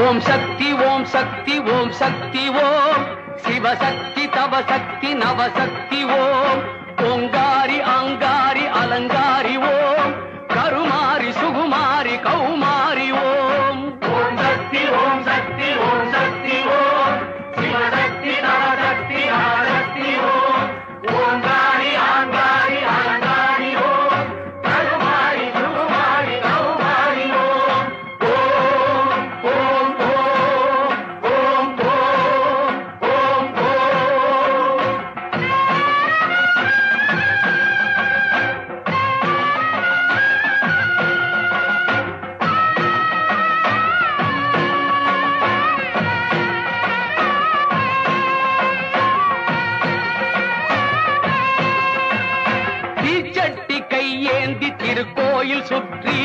ஓம் சக்தி ஓம் சக்தி ஓம் சக்தி ஓம் சிவசக்தி தவசக்தி நவசக்தி ஓம் ஓங்காரி அங்காரி அலங்காரி ஓம் கருமாரி சுகுமாரி கௌமாரி ஓம் ஓம் சக்தி ஓம் சக்தி ஓம் சக்தி ஓம் சிவசக்தி நவசக்தி நவசக்தி ஓம் ஓங்காரி ஆங்காரி அலங்காரி ஓம் கருமாரி சுகுமாரி கௌமாரி ஓம் ஓம் ஓம் ஓம் ஓம் ஓம் ஓம் ஓம். தீச்சட்டி கையேந்தி திருக்கோயில் சுற்றி